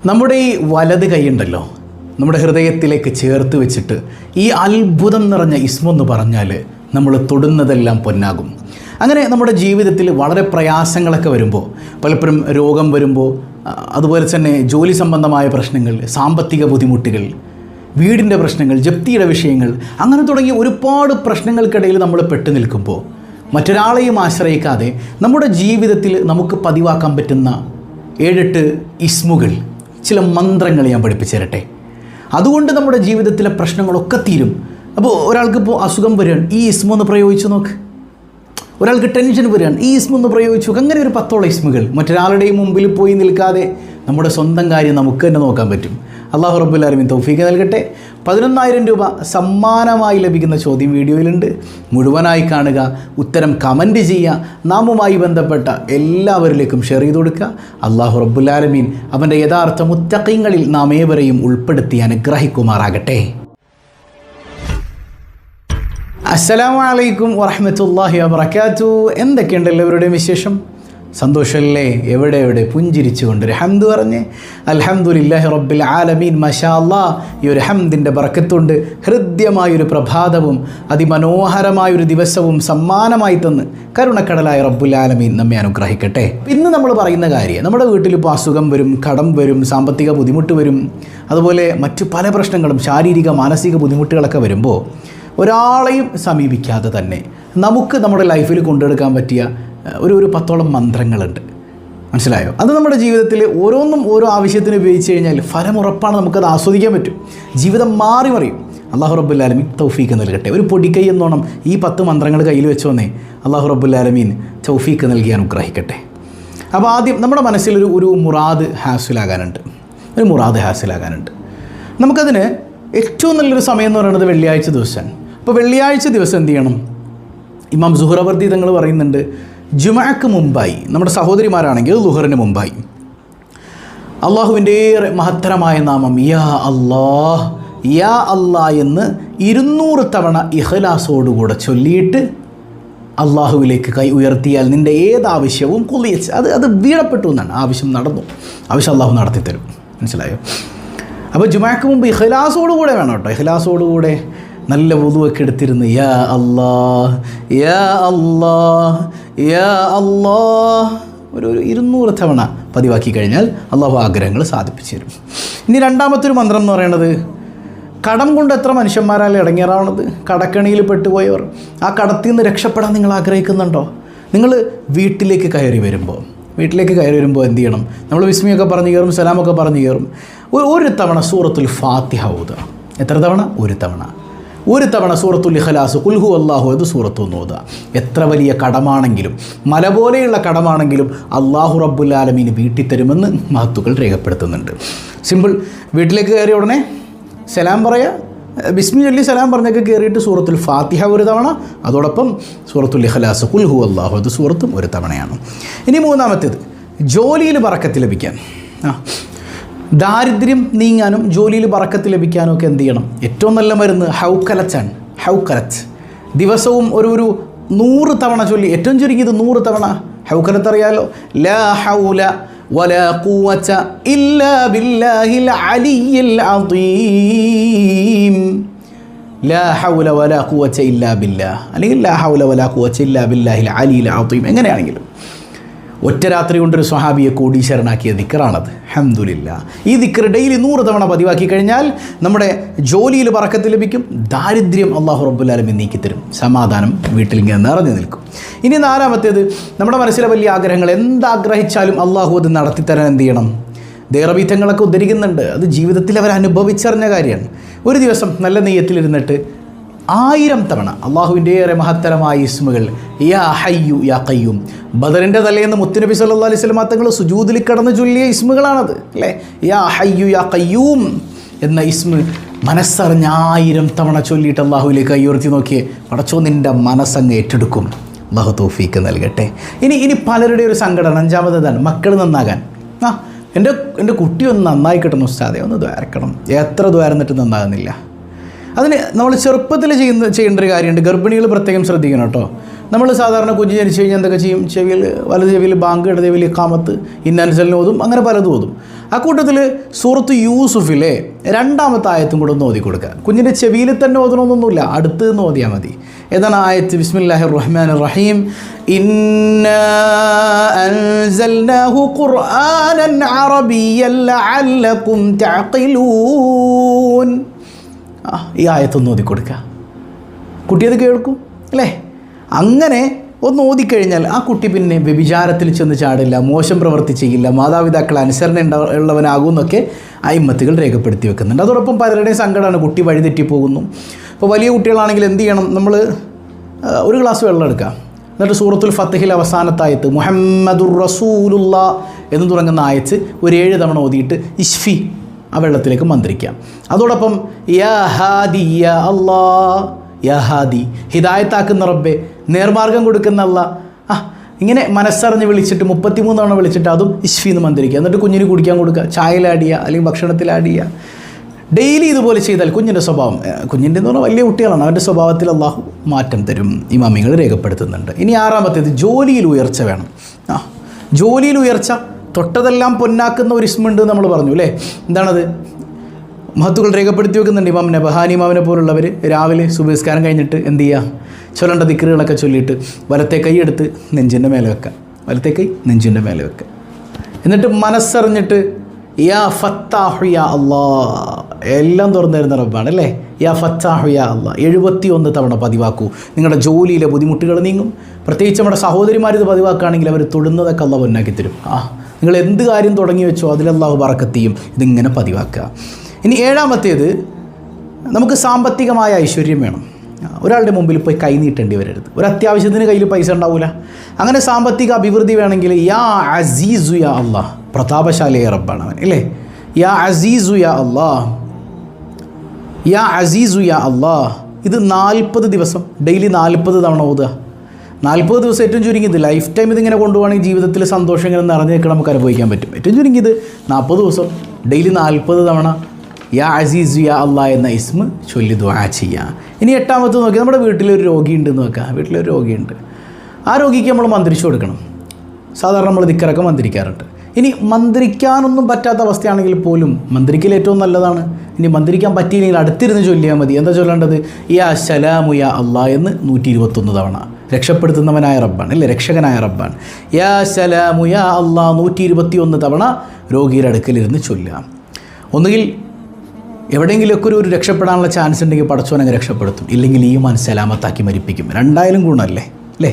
നമ്മുടെ ഈ വലത് കൈയുണ്ടല്ലോ, നമ്മുടെ ഹൃദയത്തിലേക്ക് ചേർത്ത് വെച്ചിട്ട് ഈ അത്ഭുതം നിറഞ്ഞ ഇസ്മെന്ന് പറഞ്ഞാൽ നമ്മൾ തൊടുന്നതെല്ലാം പൊന്നാകും. അങ്ങനെ നമ്മുടെ ജീവിതത്തിൽ വളരെ പ്രയാസങ്ങളൊക്കെ വരുമ്പോൾ, പലപ്പോഴും രോഗം വരുമ്പോൾ, അതുപോലെ തന്നെ ജോലി സംബന്ധമായ പ്രശ്നങ്ങൾ, സാമ്പത്തിക ബുദ്ധിമുട്ടുകൾ, വീടിൻ്റെ പ്രശ്നങ്ങൾ, ജപ്തിയുടെ വിഷയങ്ങൾ, അങ്ങനെ തുടങ്ങിയ ഒരുപാട് പ്രശ്നങ്ങൾക്കിടയിൽ നമ്മൾ പെട്ടു നിൽക്കുമ്പോൾ മറ്റൊരാളെയും ആശ്രയിക്കാതെ നമ്മുടെ ജീവിതത്തിൽ നമുക്ക് പതിവാക്കാൻ പറ്റുന്ന 7-8 ഇസ്മുകൾ, ചില മന്ത്രങ്ങൾ ഞാൻ പഠിപ്പിച്ചു തരട്ടെ. അതുകൊണ്ട് നമ്മുടെ ജീവിതത്തിലെ പ്രശ്നങ്ങളൊക്കെ തീരും. അപ്പോൾ ഒരാൾക്കിപ്പോൾ അസുഖം വരികയാണ്, ഈ ഇസ്മൊന്ന് പ്രയോഗിച്ച് നോക്ക്. ഒരാൾക്ക് ടെൻഷൻ വരികയാണ്, ഈ ഇസ്മൊന്ന് പ്രയോഗിച്ചു നോക്ക്. അങ്ങനെ ഒരു 10ഓളം ഇസ്മുകൾ മറ്റൊരാളുടെയും മുമ്പിൽ പോയി നിൽക്കാതെ നമ്മുടെ സ്വന്തം കാര്യം നമുക്ക് തന്നെ നോക്കാൻ പറ്റും. അല്ലാഹു റബ്ബുൽ ആലമീൻ തൗഫീഖ് നൽകട്ടെ. 11,000 രൂപ സമ്മാനമായി ലഭിക്കുന്ന ചോദ്യം വീഡിയോയിലുണ്ട്. മുഴുവനായി കാണുക, ഉത്തരം കമൻറ്റ് ചെയ്യുക, നാമുമായി ബന്ധപ്പെട്ട എല്ലാവരിലേക്കും ഷെയർ ചെയ്ത് കൊടുക്കുക. അല്ലാഹു റബ്ബുൽ ആലമീൻ അവൻ്റെ യഥാർത്ഥ മുത്തഖീങ്ങളിൽ നാം ഏവരെയും ഉൾപ്പെടുത്തി അനുഗ്രഹിക്കുമാറാകട്ടെ. അസ്സലാമു അലൈക്കും വറഹ്മത്തുള്ളാഹി വബറകാതുഹു. എന്തൊക്കെയുണ്ട് എല്ലാവരുടെയും വിശേഷം? സന്തോഷമല്ലേ? എവിടെ പുഞ്ചിരിച്ചുകൊണ്ട് ഒരു ഹംദ് പറഞ്ഞ് അൽഹംദുലില്ലാഹി റബ്ബിൽ ആലമീൻ. മാഷാ അല്ലാഹ്, ഈ ഒരു ഹംദിൻ്റെ ബറക്കത്തുണ്ട് ഹൃദ്യമായൊരു പ്രഭാതവും അതിമനോഹരമായൊരു ദിവസവും സമ്മാനമായി തന്ന് കരുണക്കടലായ റബ്ബുൽ ആലമീൻ നമ്മെ അനുഗ്രഹിക്കട്ടെ. ഇന്ന് നമ്മൾ പറയുന്ന കാര്യം, നമ്മുടെ വീട്ടിലിപ്പോൾ അസുഖം വരും, കടം വരും, സാമ്പത്തിക ബുദ്ധിമുട്ട് വരും, അതുപോലെ മറ്റു പല പ്രശ്നങ്ങളും, ശാരീരിക മാനസിക ബുദ്ധിമുട്ടുകളൊക്കെ വരുമ്പോൾ ഒരാളെയും സമീപിക്കാതെ തന്നെ നമുക്ക് നമ്മുടെ ലൈഫിൽ കൊണ്ടെടുക്കാൻ പറ്റിയ ഒരു 10ഓളം മന്ത്രങ്ങളുണ്ട്. മനസ്സിലായോ? അത് നമ്മുടെ ജീവിതത്തിൽ ഓരോന്നും ഓരോ ആവശ്യത്തിന് ഉപയോഗിച്ച് കഴിഞ്ഞാൽ ഫലമുറപ്പാണ്, നമുക്കത് ആസ്വദിക്കാൻ പറ്റും. ജീവിതം മാറി മറിയും. അല്ലാഹു റബ്ബുൽ ആലമീൻ തൗഫീഖ് നൽകട്ടെ. ഒരു പൊടിക്കൈ എന്നോണം ഈ 10 മന്ത്രങ്ങൾ കയ്യിൽ വെച്ചോന്നേ അല്ലാഹു റബ്ബുൽ ആലമീൻ തൗഫീഖ് നൽകി അനുഗ്രഹിക്കട്ടെ. അപ്പോൾ ആദ്യം നമ്മുടെ മനസ്സിൽ ഒരു മുറാദ് ഹാസിലാകാനുണ്ട്. നമുക്കതിന് ഏറ്റവും നല്ലൊരു സമയം എന്ന് പറയുന്നത് വെള്ളിയാഴ്ച ദിവസമാണ്. അപ്പോൾ വെള്ളിയാഴ്ച ദിവസം എന്ത് ചെയ്യണം? ഇമാം സുഹ്റവർദി തങ്ങൾ പറയുന്നുണ്ട്, ജുമഅക്ക് മുമ്പായി, നമ്മുടെ സഹോദരിമാരാണെങ്കിൽ ളുഹറിന് മുമ്പായി അള്ളാഹുവിൻ്റെ ഏറെ മഹത്തരമായ നാമം യാ അല്ലാഹ് യാ അല്ലാഹ് എന്ന് 200 തവണ ഇഖ്ലാസോടുകൂടെ ചൊല്ലിയിട്ട് അള്ളാഹുവിലേക്ക് കൈ ഉയർത്തിയാൽ നിൻ്റെ ഏതാവശ്യവും കുളിയച്ച് അത് വീഴപ്പെട്ടു എന്നാണ്. ആവശ്യം നടന്നു, ആവശ്യം അള്ളാഹു നടത്തിത്തരും. മനസ്സിലായോ? അപ്പോൾ ജുമഅക്ക് മുമ്പ് ഇഖ്ലാസോടുകൂടെ വേണം കേട്ടോ. ഇഖ്ലാസോടുകൂടെ നല്ല വുളുവൊക്കെ എടുത്തിരുന്ന് യാ അല്ലാഹ് യാ അല്ലാഹ് യാ അല്ലാഹ് ഒരു 200 തവണ പതിവാക്കി കഴിഞ്ഞാൽ അള്ളാഹു ആഗ്രഹങ്ങൾ സാധിപ്പിച്ചു തരും. ഇനി രണ്ടാമത്തെ ഒരു മന്ത്രം എന്ന് പറയുന്നത്, കടം കൊണ്ട് എത്ര മനുഷ്യന്മാരാൽ ഇടങ്ങേറാവുന്നത്, കടക്കണിയിൽ പെട്ടുപോയവർ. ആ കടത്തിൽ നിന്ന് രക്ഷപ്പെടാൻ നിങ്ങൾ ആഗ്രഹിക്കുന്നുണ്ടോ? നിങ്ങൾ വീട്ടിലേക്ക് കയറി വരുമ്പോൾ എന്ത് ചെയ്യണം? നമ്മൾ വിസ്മിയൊക്കെ പറഞ്ഞു കയറും, സലാമൊക്കെ പറഞ്ഞു കയറും. ഒരു തവണ സൂറത്തുൽ ഫാത്തിഹ ഓതുക. എത്ര തവണ? ഒരു തവണ സൂറത്തുൽ ഇഖ്ലാസ് ഖുൽ ഹുവല്ലാഹു അത് സൂറത്ത് ഓതുക. എത്ര വലിയ കടമാണെങ്കിലും, മല പോലെയുള്ള കടമാണെങ്കിലും അല്ലാഹു റബ്ബുൽ ആലമീൻ വീട്ടി തരുമെന്ന് മഹത്തുക്കൾ രേഖപ്പെടുത്തുന്നുണ്ട്. സിമ്പിൾ. വീട്ടിലേക്ക് കയറിയ ഉടനെ സലാം പറയുക, ബിസ്മി ചൊല്ലി സലാം പറഞ്ഞൊക്കെ കയറിയിട്ട് സൂറത്തുൽ ഫാത്തിഹ ഒരു തവണ, അതോടൊപ്പം സൂറത്തുൽ ഇഖ്ലാസ് ഖുൽ ഹുവല്ലാഹു അത് സൂറത്തും ഒരു തവണയാണ്. ഇനി മൂന്നാമത്തേത്, ജോലിയിൽ ബറക്കത്ത് ലഭിക്കാൻ, ദാരിദ്ര്യം നീങ്ങാനും ജോലിയിൽ ബറക്കത്ത് ലഭിക്കാനും ഒക്കെ എന്ത് ചെയ്യണം? ഏറ്റവും നല്ല മരുന്ന് ഹൗക്കലച്ചാണ്. ഹൗക്കലത്ത് ദിവസവും ഒരു 100 തവണ ചൊല്ലി, ഏറ്റവും ചുരുങ്ങിയത് 100 തവണ. ഹൗക്കലത്ത് അറിയാലോ, ലാ ഹൗല വലാ ഖുവത ഇല്ലാ ബില്ലാഹിൽ അലിയിൽ അദീം. ലാ ഹൗല വലാ ഖുവത ഇല്ലാ ബില്ലാഹ്, അല്ലെങ്കിൽ ലാ ഹൗല വലാ ഖുവത ഇല്ലാ ബില്ലാഹിൽ അലിയിൽ അദീം. എങ്ങനെയാണെങ്കിലും ഒറ്റ രാത്രി കൊണ്ടൊരു സ്വഹാബിയെ കോടീശ്വരനാക്കിയ ദിക്റാണത്. അൽഹംദുലില്ലാഹ്. ഈ ദിക്ർ ഡെയിലി 100 തവണ പതിവാക്കി കഴിഞ്ഞാൽ നമ്മുടെ ജോലിയിൽ ബറക്കത്ത് ലഭിക്കും, ദാരിദ്ര്യം അല്ലാഹു റബ്ബുൽ ആലമീൻ നീക്കിത്തരും, സമാധാനം വീട്ടിൽ ഇങ്ങനെ നിറഞ്ഞു നിൽക്കും. ഇനി നാലാമത്തേത്, നമ്മുടെ മനസ്സിലെ വലിയ ആഗ്രഹങ്ങൾ എന്താഗ്രഹിച്ചാലും അല്ലാഹു അത് നടത്തിത്തരാൻ എന്ത് ചെയ്യണം? ദേറബീത്തങ്ങളൊക്കെ ഉദ്ധരിക്കുന്നുണ്ട്, അത് ജീവിതത്തിൽ അവർ അനുഭവിച്ചറിഞ്ഞ കാര്യമാണ്. ഒരു ദിവസം നല്ല നെയ്യത്തിലിരുന്നിട്ട് 1000 തവണ അള്ളാഹുവിൻ്റെ ഏറെ മഹത്തരമായ ഇസ്മുകൾ യാ ഹയ്യു യാ ഖയ്യൂം. ബദറിൻ്റെ തലേന്ന് മുത്തുനബി സല്ലല്ലാഹു അലൈഹി വസല്ലം തങ്ങൾ സുജൂദിൽ കടന്ന് ചൊല്ലിയ ഇസ്മുകളാണത്, അല്ലേ? യാ ഹയ്യു യാ ഖയ്യൂം എന്ന ഇസ്മ മനസ്സറിഞ്ഞ 1000 തവണ ചൊല്ലിയിട്ട് അള്ളാഹുവിലേക്ക് കൈ ഉയർത്തി നോക്കിയേ, പടച്ചോ നിൻ്റെ മനസ്സങ്ങ് ഏറ്റെടുക്കും. അള്ളാഹു തൗഫീഖ് നൽകട്ടെ. ഇനി പലരുടെ ഒരു സങ്കടം, അഞ്ചാമതാണ് മക്കൾ നന്നാകാൻ. എൻ്റെ കുട്ടി ഒന്ന് നന്നായി കിട്ടണം ഉസ്താദേ, ഒന്ന് ദ്വാരക്കണം. എത്ര ദ്വാരന്നിട്ട് നന്നാകുന്നില്ല. അതിന് നമ്മൾ ചെറുപ്പത്തിൽ ചെയ്യേണ്ട ഒരു കാര്യമുണ്ട്. ഗർഭിണികൾ പ്രത്യേകം ശ്രദ്ധിക്കണം കേട്ടോ. നമ്മൾ സാധാരണ കുഞ്ഞ് ജനിച്ചു കഴിഞ്ഞാൽ എന്തൊക്കെ ചെയ്യും? വലത് ചെവിയിൽ ബാങ്ക്, ഇടത് ചെവിയിൽ ഇഖാമത്ത്, ഇന്നാൻസലിന് ഓതും, അങ്ങനെ പലതും ഓതും. ആ കൂട്ടത്തിൽ സൂറത്ത് യൂസുഫിലെ 2ാമത്തെ ആയത്തും കൂടെ ഒന്ന് ഓതി കൊടുക്കുക. കുഞ്ഞിൻ്റെ ചെവിയിൽ തന്നെ ഓതണമെന്നൊന്നുമില്ല, അടുത്ത് നിന്ന് ഓതിയാൽ മതി. ഏതാണ് ആയത്ത്? ബിസ്മില്ലാഹിർ റഹ്മാനിർ റഹീം. ഇന്നാ അൻസൽനാഹു ഖുർആനൻ അറബിയ്യൻ ലഅല്ലകും തഅഖിലൂൻ. ഈ ആയത്തൊന്ന് ഓതി കൊടുക്കുക. കുട്ടിയത് കേൾക്കും അല്ലേ? അങ്ങനെ ഒന്ന് ഓതിക്കഴിഞ്ഞാൽ ആ കുട്ടി പിന്നെ വ്യഭിചാരത്തിൽ ചെന്ന് ചാടില്ല, മോശം പ്രവൃത്തി ചെയ്യില്ല, മാതാപിതാക്കൾ അനുസരണ ഉള്ളവനാകുമെന്നൊക്കെ അയിമ്മത്തുകൾ രേഖപ്പെടുത്തി വെക്കുന്നുണ്ട്. അതോടൊപ്പം പലരുടെയും സങ്കടമാണ്, കുട്ടി വഴിതെറ്റിപ്പോകുന്നു. ഇപ്പോൾ വലിയ കുട്ടികളാണെങ്കിൽ എന്ത് ചെയ്യണം? നമ്മൾ ഒരു ഗ്ലാസ് വെള്ളം എടുക്കുക, എന്നിട്ട് സൂറത്തുൽ ഫത്ഹിൽ അവസാനത്തെ ആയത്ത് മുഹമ്മദുർ റസൂലുള്ളാ എന്ന് തുടങ്ങുന്ന ആയത്ത് ഒരു 7 തവണ ഓതിയിട്ട് ഇഷ്ഫി ആ വെള്ളത്തിലേക്ക് മന്ത്രിക്കാം. അതോടൊപ്പം യാ ഹാദി യാ അല്ലാ, യാ ഹാദി ഹിദായത്താക്കുന്ന റബ്ബെ, നേർമാർഗം കൊടുക്കുന്ന അല്ലാ, ഇങ്ങനെ മനസ്സറിഞ്ഞ് വിളിച്ചിട്ട് 33 തവണ വിളിച്ചിട്ട് അതും ഇഷ്ഫി എന്ന് മന്ത്രിക്കുക. എന്നിട്ട് കുഞ്ഞിന് കുടിക്കാൻ കൊടുക്കുക, ചായയിൽ ആഡ് ചെയ്യുക അല്ലെങ്കിൽ ഭക്ഷണത്തിൽ ആഡ് ചെയ്യുക. ഡെയിലി ഇതുപോലെ ചെയ്താൽ കുഞ്ഞിൻ്റെ സ്വഭാവം, കുഞ്ഞിൻ്റെ എന്ന് പറഞ്ഞാൽ വലിയ കുട്ടികളാണ്, അവൻ്റെ സ്വഭാവത്തിൽ അള്ളാഹു മാറ്റം തരും. ഇമാമികൾ രേഖപ്പെടുത്തുന്നുണ്ട്. ഇനി 6ാമത്തേത് ജോലിയിൽ ഉയർച്ച വേണം. ജോലിയിൽ ഉയർച്ച, തൊട്ടതെല്ലാം പൊന്നാക്കുന്ന ഒരു ഇസ്മുണ്ട് നമ്മൾ പറഞ്ഞു അല്ലേ? എന്താണത്? മഹത്തുക്കൾ രേഖപ്പെടുത്തി വെക്കുന്നുണ്ട്. ഇമാം നബഹാനി ഇമാമിനെ പോലുള്ളവർ രാവിലെ സുബഹിസ്കാരം കഴിഞ്ഞിട്ട് എന്ത് ചെയ്യുക? ചൊല്ലേണ്ട ദിക്റുകളൊക്കെ ചൊല്ലിയിട്ട് വലത്തെ കൈ എടുത്ത് നെഞ്ചിൻ്റെ മേലെ വെക്കുക, വലത്തെ കൈ നെഞ്ചിൻ്റെ മേലെ വെക്കുക. എന്നിട്ട് മനസ്സറിഞ്ഞിട്ട് യാ ഫത്താഹു യാ അല്ലാ, എല്ലാം തുറന്നു തരുന്ന റബ്ബാണ് അല്ലേ? യാ ഫത്താഹു യാ അല്ലാ 71 തവണ പതിവാക്കൂ. നിങ്ങളുടെ ജോലിയിലെ ബുദ്ധിമുട്ടുകൾ നീങ്ങും. പ്രത്യേകിച്ച് നമ്മുടെ സഹോദരിമാരിത് പതിവാക്കുകയാണെങ്കിൽ അവർ തൊടുന്നതൊക്കെ അള്ളാഹ് പൊന്നാക്കി തരും. നിങ്ങൾ എന്ത് കാര്യം തുടങ്ങി വെച്ചോ അതിലല്ലാഹു ബറക്കത്ത് ചെയ്യും. ഇതിങ്ങനെ പതിവാക്കുക. ഇനി 7ാമത്തേത്, നമുക്ക് സാമ്പത്തികമായ ഐശ്വര്യം വേണം. ഒരാളുടെ മുമ്പിൽ പോയി കൈ നീട്ടേണ്ടി വരരുത്. ഒരു അത്യാവശ്യത്തിന് കയ്യിൽ പൈസ ഉണ്ടാവില്ല. അങ്ങനെ സാമ്പത്തിക അഭിവൃദ്ധി വേണമെങ്കിൽ യാ അസീസു യാ അല്ലാഹ്, പ്രതാപശാലിയ റബ്ബാണ് അവൻ അല്ലേ? യാ അസീസു യാ അല്ലാഹ്, യാ അസീസു യാ അല്ലാഹ്. ഇത് 40 ദിവസം ഡെയിലി 40 തവണ ഓതുക. 40 ദിവസം ഏറ്റവും ചുരുങ്ങിയത് ലൈഫ് ടൈം ഇതിങ്ങനെ കൊണ്ടുപോകണമെങ്കിൽ ജീവിതത്തിൽ സന്തോഷം ഇങ്ങനെ നിറഞ്ഞു നിൽക്കണം, നമുക്ക് അനുഭവിക്കാൻ പറ്റും. ഏറ്റവും ചുരുങ്ങിയത് 40 ദിവസം ഡെയിലി 40 തവണ യാ അസീസ് യാ അല്ലാഹ് എന്ന ഇസ്മ ചൊല്ലി ദുആ ചെയ്യുക. ഇനി 8ാമത്തെ നോക്കി, നമ്മുടെ വീട്ടിലൊരു രോഗിയുണ്ടെന്ന് വെക്കുക. വീട്ടിലൊരു രോഗിയുണ്ട്, ആ രോഗിക്ക് നമ്മൾ മന്ത്രിച്ചു കൊടുക്കണം. സാധാരണ നമ്മൾ ദിക്റൊക്കെ മന്ത്രിക്കാറുണ്ട്. ഇനി മന്ത്രിക്കാനൊന്നും പറ്റാത്ത അവസ്ഥയാണെങ്കിൽ പോലും മന്ത്രിക്കൽ ഏറ്റവും നല്ലതാണ്. ഇനി മന്ത്രിക്കാൻ പറ്റിയില്ലെങ്കിൽ അടുത്തിരുന്ന് ചൊല്ലിയാൽ മതി. എന്താ ചൊല്ലേണ്ടത്? യാ സലാമു യാ അല്ലാഹ് എന്ന് 121 തവണ. രക്ഷപ്പെടുത്തുന്നവനായ റബ്ബാണ് അല്ലേ? രക്ഷകനായ റബ്ബാണ്. യാ സലാമു യാ അല്ലാഹ് 121 തവണ രോഗിയുടെ അടുക്കലിരുന്ന് ചൊല്ലുക. ഒന്നുകിൽ എവിടെയെങ്കിലുമൊക്കെ ഒരു രക്ഷപ്പെടാനുള്ള ചാൻസ് ഉണ്ടെങ്കിൽ പടച്ചോൻ അങ്ങ് രക്ഷപ്പെടുത്തും, ഇല്ലെങ്കിൽ ഈ സലാമത്താക്കി മരിപ്പിക്കും. രണ്ടായാലും ഗുണമല്ലേ അല്ലേ?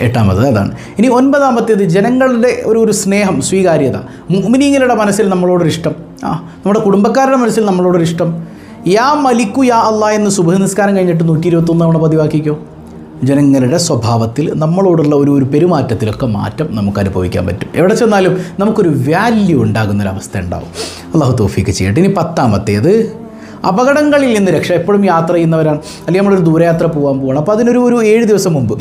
8ാമത് അതാണ്. ഇനി 9ാമത്തേത് ജനങ്ങളുടെ ഒരു സ്നേഹം, സ്വീകാര്യത. മുഅ്മിനീങ്ങളുടെ മനസ്സിൽ നമ്മളോടൊരു ഇഷ്ടം, നമ്മുടെ കുടുംബക്കാരുടെ മനസ്സിൽ നമ്മളോടൊരു ഇഷ്ടം. യാ മലിക്കു യാ അല്ലാഹ് എന്ന് സുബ്ഹ് നിസ്കാരം കഴിഞ്ഞിട്ട് 121 തവണ പതിവാക്കിക്കോ. ജനങ്ങളുടെ സ്വഭാവത്തിൽ നമ്മളോടുള്ള ഒരു പെരുമാറ്റത്തിലൊക്കെ മാറ്റം നമുക്ക് അനുഭവിക്കാൻ പറ്റും. എവിടെ ചെന്നാലും നമുക്കൊരു വാല്യൂ ഉണ്ടാകുന്നൊരവസ്ഥ ഉണ്ടാവും. അള്ളാഹു തൗഫീക്ക് ചെയ്യട്ടെ. ഇനി 10ാമത്തേത് അപകടങ്ങളിൽ നിന്ന് രക്ഷ. എപ്പോഴും യാത്ര ചെയ്യുന്നവരാണ്, അല്ലെങ്കിൽ നമ്മളൊരു ദൂരയാത്ര പോവുകയാണ്. അപ്പോൾ അതിനൊരു 7 ദിവസം മുമ്പ്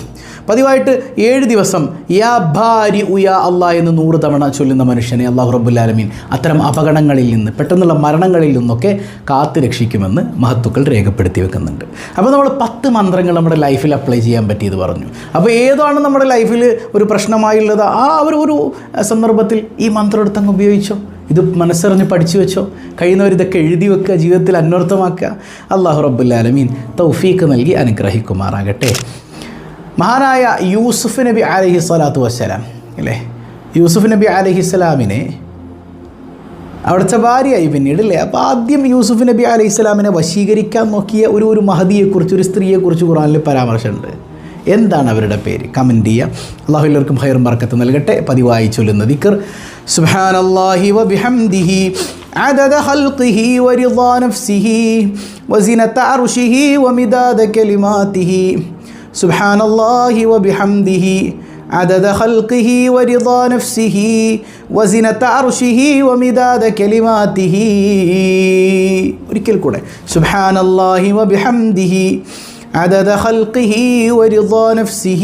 പതിവായിട്ട് 7 ദിവസം യാ ബാരി ഉയാ അല്ലാഹ് എന്ന് 100 തവണ ചൊല്ലുന്ന മനുഷ്യനെ അല്ലാഹു റബ്ബുൽ ആലമീൻ അത്തരം അപകടങ്ങളിൽ നിന്ന്, പെട്ടെന്നുള്ള മരണങ്ങളിൽ നിന്നൊക്കെ കാത്തു രക്ഷിക്കുമെന്ന് മഹത്തുക്കൾ രേഖപ്പെടുത്തി വെക്കുന്നുണ്ട്. അപ്പോൾ നമ്മൾ 10 മന്ത്രങ്ങൾ നമ്മുടെ ലൈഫിൽ അപ്ലൈ ചെയ്യാൻ പറ്റിയത് പറഞ്ഞു. അപ്പോൾ ഏതാണ് നമ്മുടെ ലൈഫിൽ ഒരു പ്രശ്നമായുള്ളത്, ആ ഒരു സന്ദർഭത്തിൽ ഈ മന്ത്രം എടുത്തങ്ങ് ഉപയോഗിച്ചോ. ഇത് മനസ്സറിഞ്ഞ് പഠിച്ചു വെച്ചോ. കഴിയുന്നവർ ഇതൊക്കെ എഴുതി വെക്കുക, ജീവിതത്തിൽ അന്വർത്ഥമാക്കുക. അല്ലാഹു റബ്ബുൽ ആലമീൻ തൗഫീക്ക് നൽകി അനുഗ്രഹിക്കുമാറാകട്ടെ. മഹാനായ യൂസുഫ് നബി അലൈഹി സ്വലാത്തു വസ്സലാം അല്ലേ? യൂസുഫ് നബി അലൈഹിസ്സലാമിനെ അവിടുത്തെ ഭാര്യയായി പിന്നീട് അല്ലേ? അപ്പോൾ ആദ്യം യൂസുഫ് നബി അലൈഹി സ്വലാമിനെ വശീകരിക്കാൻ നോക്കിയ ഒരു മഹദിയെക്കുറിച്ച്, ഒരു സ്ത്രീയെക്കുറിച്ച് ഖുർആനിൽ പരാമർശമുണ്ട്. എന്താണ് അവരുടെ പേര്? കമൻറ്റ് ചെയ്യുക. അല്ലാഹു എല്ലാവർക്കും ഖൈറും ബർക്കത്തും നൽകട്ടെ. പതിവായി ചൊല്ലുന്ന ദിക്ർ സുബ്ഹാനല്ലാഹി വബിഹംദിഹി അദദ ഖൽഖിഹി വറിദാ നഫ്സിഹി വസിനത അർശിഹി വമിദാദ കലിമാതിഹി. സുബ്ഹാനല്ലാഹി വബിഹംദിഹി അദദ ഖൽഖിഹി വറിദാ നഫ്സിഹി വസിനത അർശിഹി വമിദാദ കലിമാതിഹി. ഒരിക്കൽ കൂടെ സുബ്ഹാനല്ലാഹി വബിഹംദിഹി عدد خلقه ورضا نفسه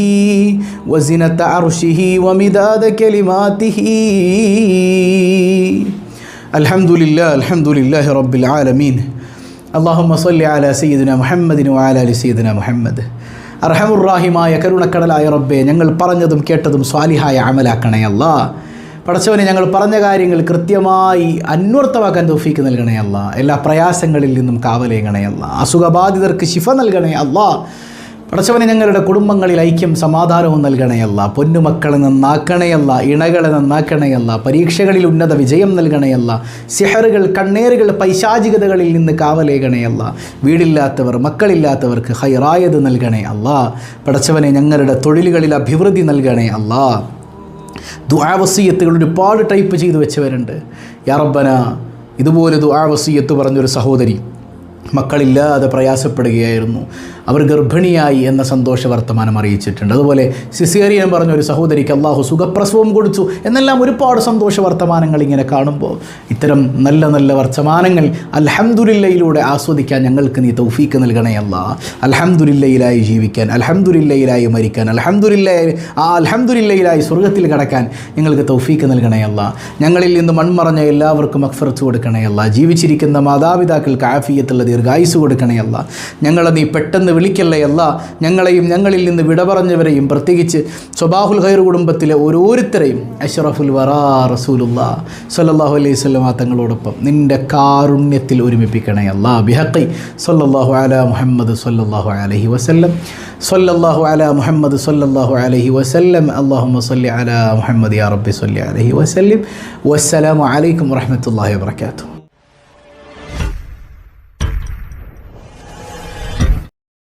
وزنة عرشه ومداد كلماته. الحمد لله رب العالمين. اللهم صل على سيدنا محمد وعلى آل سيدنا محمد. അർഹമുർ റഹീമായ കരുണക്കടലായ റബ്ബേ, ഞങ്ങൾ പറഞ്ഞതും കേട്ടതും സ്വാലിഹായ അമലാക്കണേ അല്ലാഹ്. പടച്ചവനെ ഞങ്ങൾ പറഞ്ഞ കാര്യങ്ങൾ കൃത്യമായി അന്വർത്ഥമാക്കാൻ തൗഫീക്ക് നൽകണേ അല്ല. എല്ലാ പ്രയാസങ്ങളിൽ നിന്നും കാവലേകണേ അല്ല. അസുഖബാധിതർക്ക് ശിഫ നൽകണേ അല്ല. പടച്ചവനെ ഞങ്ങളുടെ കുടുംബങ്ങളിൽ ഐക്യം സമാധാനവും നൽകണയല്ല. പൊന്നുമക്കളെ നന്നാക്കണയല്ല. ഇണകളെ നന്നാക്കണയല്ല. പരീക്ഷകളിൽ ഉന്നത വിജയം നൽകണയല്ല. സിഹറുകൾ, കണ്ണേറുകൾ, പൈശാചികതകളിൽ നിന്ന് കാവലേകണയല്ല. വീടില്ലാത്തവർ, മക്കളില്ലാത്തവർക്ക് ഹൈറായത് നൽകണേ അല്ല. പടച്ചവനെ ഞങ്ങളുടെ തൊഴിലുകളിൽ അഭിവൃദ്ധി നൽകണേ അല്ല. ദുആ വസിയ്യത്തുകൾ ഒരുപാട് ടൈപ്പ് ചെയ്തു വെച്ചവരുണ്ട്. യാ റബ്ബന, ഇതുപോലെ ദുആ വസിയ്യത്ത് പറഞ്ഞൊരു സഹോദരി മക്കളില്ലാതെ പ്രയാസപ്പെടുകയായിരുന്നു. അവർ ഗർഭിണിയായി എന്ന സന്തോഷ വർത്തമാനം അറിയിച്ചിട്ടുണ്ട്. അതുപോലെ സിസേറിയൻ പറഞ്ഞൊരു സഹോദരിക്ക് അള്ളാഹു സുഖപ്രസവം കൊടുത്തു എന്നെല്ലാം ഒരുപാട് സന്തോഷ വർത്തമാനങ്ങൾ ഇങ്ങനെ കാണുമ്പോൾ ഇത്തരം നല്ല നല്ല വർത്തമാനങ്ങൾ അൽഹംദുലില്ലയിലൂടെ ആസ്വദിക്കാൻ ഞങ്ങൾക്ക് നീ തൗഫീക്ക് നൽകണേ അല്ലാ. അൽഹംദുലില്ലയിലായി ജീവിക്കാൻ, അൽഹംദുലില്ലയിലായി മരിക്കാൻ, അൽഹംദുലില്ലയിലായി സ്വർഗ്ഗത്തിൽ കടക്കാൻ ഞങ്ങൾക്ക് തൗഫീക്ക് നൽകണേ അല്ലാ. ഞങ്ങളിൽ നിന്ന് മൺമറഞ്ഞ എല്ലാവർക്കും മഗ്ഫിറത്ത് കൊടുക്കണേ അല്ലാ. ജീവിച്ചിരിക്കുന്ന മാതാപിതാക്കൾക്ക് ആഫിയത്തുള്ള ദീർഘായുസ് കൊടുക്കണേ അല്ലാ. ഞങ്ങളെ നീ പെട്ടെന്ന് വിളിക്കല്ലേ അല്ല. ഞങ്ങളെയും ഞങ്ങളിൽ നിന്ന് വിട പറഞ്ഞവരെയും പ്രത്യേകിച്ച് സ്വബാഹുൽ ഖൈർ കുടുംബത്തിലെ ഓരോരുത്തരെയും അഷ്റഫുൽ വറാ റസൂലുള്ളാഹ് സ്വല്ലല്ലാഹു അലൈഹി വസല്ലം തങ്ങളോടൊപ്പം നിൻ്റെ കാരുണ്യത്തിൽ ഒരുമിപ്പിക്കണേ അല്ലാ. ബിഹഖി സ്വല്ലല്ലാഹു അലാ മുഹമ്മദ് സ്വല്ലല്ലാഹു അലൈഹി വസല്ലം സ്വല്ലല്ലാഹു അലാ മുഹമ്മദ് സ്വല്ലല്ലാഹു അലൈഹി വസല്ലം. അല്ലാഹുമ്മ സ്വല്ലി അലാ മുഹമ്മദ് യാ റബ്ബി സ്വല്ലി അലൈഹി വസല്ലം. വസ്സലാമു അലൈക്കും വറഹ്മത്തുള്ളാഹി വബറകാതുഹു.